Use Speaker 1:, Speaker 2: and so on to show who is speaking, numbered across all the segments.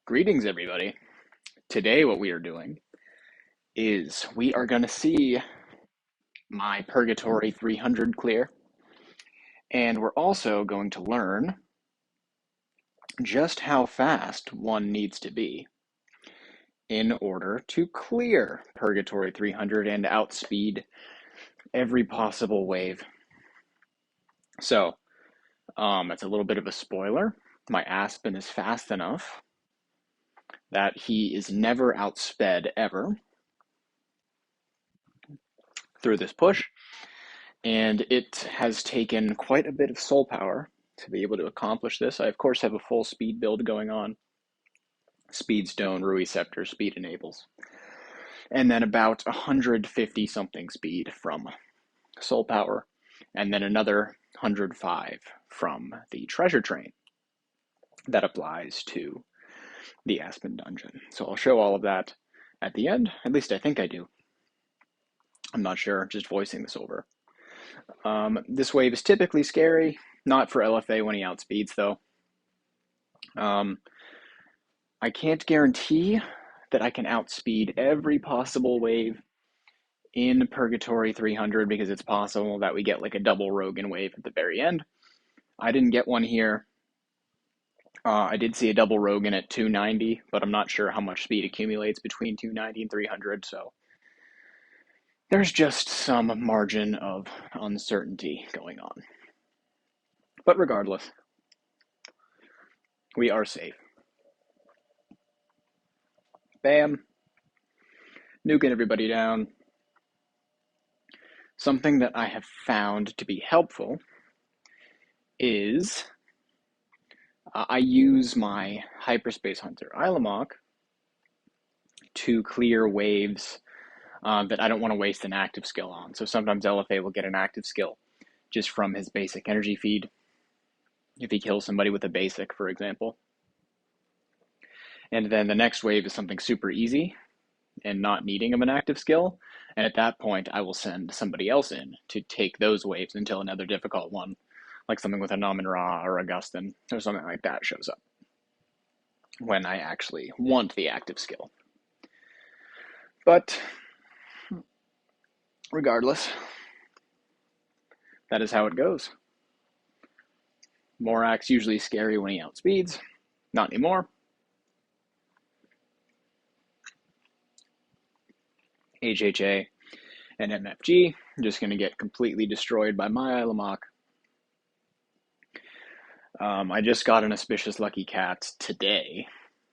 Speaker 1: Greetings, everybody. Today, what we are doing is we are going to see my Purgatory 300 clear, and we're also going to learn just how fast one needs to be in order to clear Purgatory 300 and outspeed every possible wave. So, it's a little bit of a spoiler. My Aspen is fast enough that he is never outsped ever through this push. And it has taken quite a bit of soul power to be able to accomplish this. I, of course, have a full speed build going on. Speed Stone, Rui Scepter, Speed Enables. And then about 150 something speed from soul power. And then another 105 from the treasure train that applies to the Aspen dungeon. So I'll show all of that at the end. At least I think I do. I'm not sure, just voicing this over. This wave is typically scary, not for LFA when he outspeeds, though. I can't guarantee that I can outspeed every possible wave in Purgatory 300 because it's possible that we get like a double Rogan wave at the very end. I didn't get one here. I did see a double Rogan at 290, but I'm not sure how much speed accumulates between 290 and 300, so there's just some margin of uncertainty going on. But regardless, we are safe. Bam. Nuking everybody down. Something that I have found to be helpful is I use my Hyperspace Hunter Ilamok to clear waves that I don't want to waste an active skill on. So sometimes LFA will get an active skill just from his basic energy feed, if he kills somebody with a basic, for example. And then the next wave is something super easy and not needing of an active skill. And at that point, I will send somebody else in to take those waves until another difficult one, like something with a Namen Ra or Augustin or something like that, shows up when I actually want the active skill. But regardless, that is how it goes. Morak's usually scary when he outspeeds. Not anymore. HHA and MFG are just going to get completely destroyed by my Ilamok. I just got an Auspicious Lucky Cat today,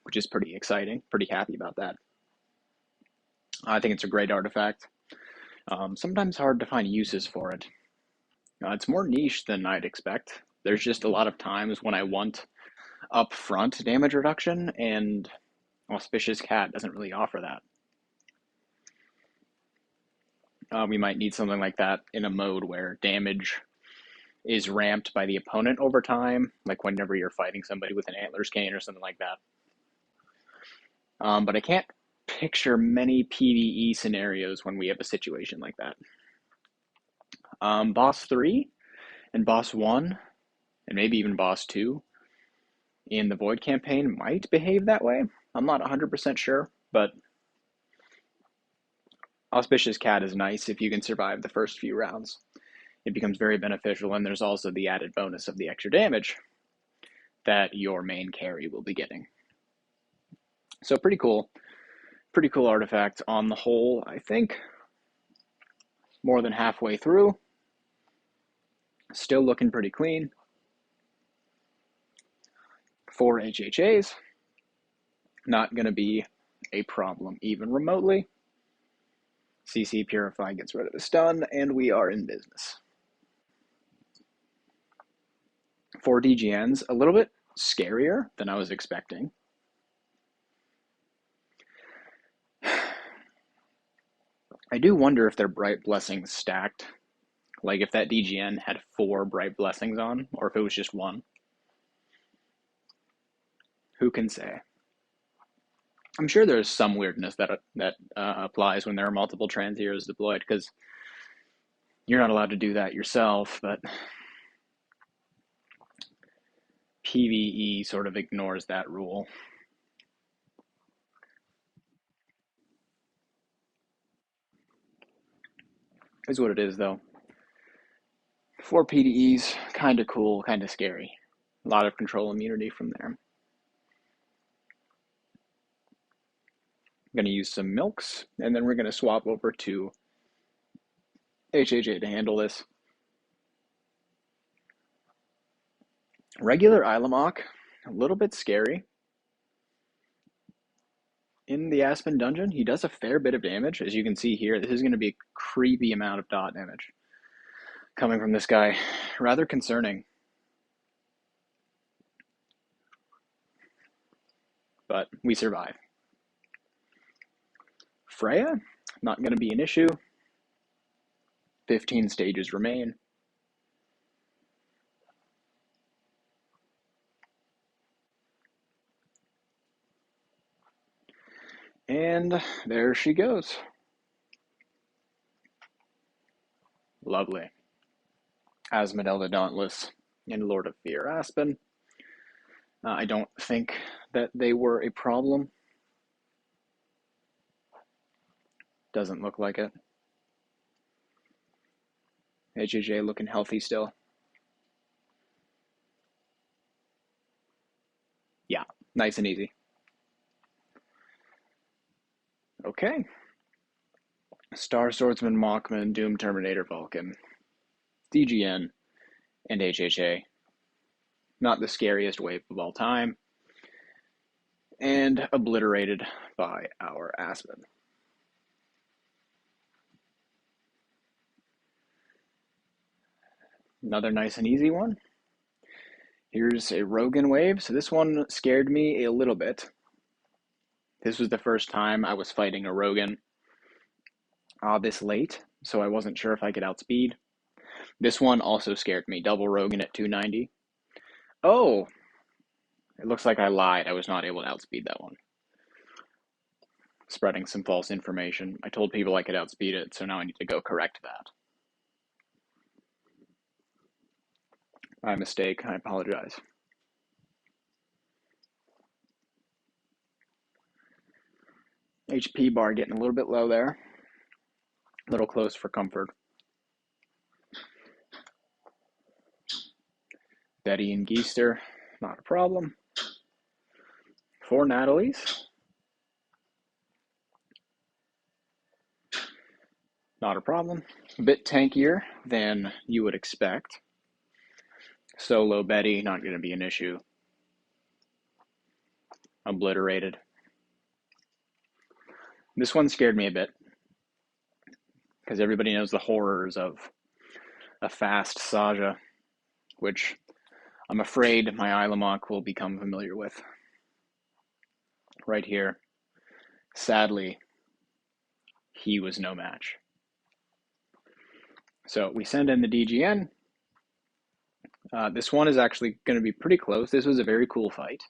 Speaker 1: which is pretty exciting. Pretty happy about that. I think it's a great artifact. Sometimes hard to find uses for it. It's more niche than I'd expect. There's just a lot of times when I want upfront damage reduction, and Auspicious Cat doesn't really offer that. We might need something like that in a mode where damage is ramped by the opponent over time, like whenever you're fighting somebody with an Antler's Cane or something like that. But I can't picture many PvE scenarios when we have a situation like that. Boss 3 and Boss 1, and maybe even Boss 2 in the Void campaign might behave that way. I'm not 100% sure, but Auspicious Cat is nice if you can survive the first few rounds. It becomes very beneficial, and there's also the added bonus of the extra damage that your main carry will be getting. So pretty cool artifact on the whole, I think. More than halfway through. Still looking pretty clean. 4 HHAs. Not going to be a problem even remotely. CC Purify gets rid of the stun, and we are in business. 4 DGNs, a little bit scarier than I was expecting. I do wonder if they're Bright Blessings stacked. Like if that DGN had 4 Bright Blessings on, or if it was just 1. Who can say? I'm sure there's some weirdness that applies when there are multiple trans heroes deployed, because you're not allowed to do that yourself, but PvE sort of ignores that rule. Is what it is, though. 4 PDEs, kind of cool, kind of scary. A lot of control immunity from there. I'm going to use some milks, and then we're going to swap over to HHA to handle this. Regular Ilamok, a little bit scary. In the Aspen dungeon, he does a fair bit of damage. As you can see here, this is going to be a creepy amount of dot damage coming from this guy. Rather concerning. But we survive. Freya, not going to be an issue. 15 stages remain. And there she goes. Lovely. Asmodel the Dauntless and Lord of Fear Aspen. I don't think that they were a problem. Doesn't look like it. HHA looking healthy still. Yeah, nice and easy. Okay. Star Swordsman, Mockman, Doom Terminator, Vulcan, DGN, and HHA. Not the scariest wave of all time. And obliterated by our Aspen. Another nice and easy one. Here's a Rogan wave. So this one scared me a little bit. This was the first time I was fighting a Rogan this late, so I wasn't sure if I could outspeed. This one also scared me. Double Rogan at 290. Oh, it looks like I lied. I was not able to outspeed that one. Spreading some false information. I told people I could outspeed it, so now I need to go correct that. My mistake. I apologize. HP bar getting a little bit low there. A little close for comfort. Betty and Geister, not a problem. 4 Natalie's. Not a problem. A bit tankier than you would expect. Solo Betty, not going to be an issue. Obliterated. This one scared me a bit, because everybody knows the horrors of a fast Saja, which I'm afraid my Ilamok will become familiar with. Right here. Sadly, he was no match. So we send in the DGN. This one is actually going to be pretty close. This was a very cool fight.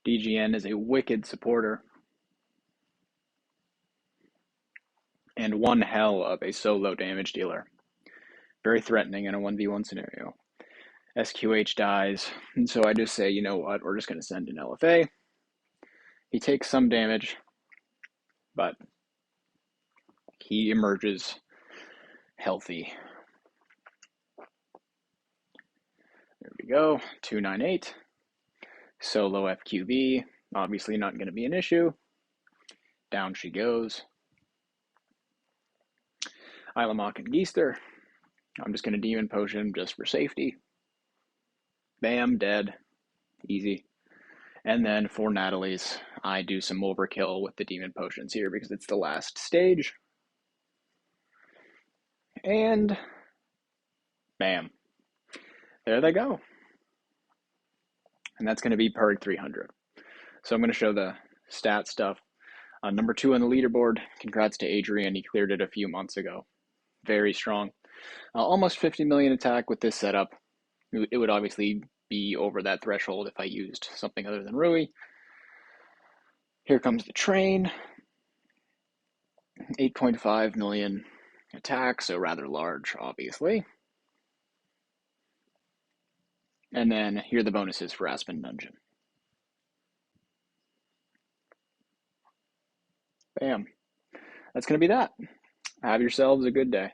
Speaker 1: DGN is a wicked supporter. And one hell of a solo damage dealer. Very threatening in a 1v1 scenario. SQH dies, and so I just say, you know what, we're just going to send an LFA. He takes some damage, but he emerges healthy. There we go, 298. Solo FQB, obviously not going to be an issue. Down she goes. Ilamok and Geister. I'm just going to Demon Potion just for safety. Bam, dead. Easy. And then for Natalie's, I do some overkill with the Demon Potions here because it's the last stage. And bam. There they go. And that's going to be Purg 300. So I'm going to show the stat stuff. Number 2 on the leaderboard. Congrats to Adrian. He cleared it a few months ago. Very strong. Almost 50 million attack with this setup. It would obviously be over that threshold if I used something other than Rui. Here comes the train. 8.5 million attack, so rather large, obviously. And then here are the bonuses for Aspen Dungeon. Bam. that's going to be that. Have yourselves a good day.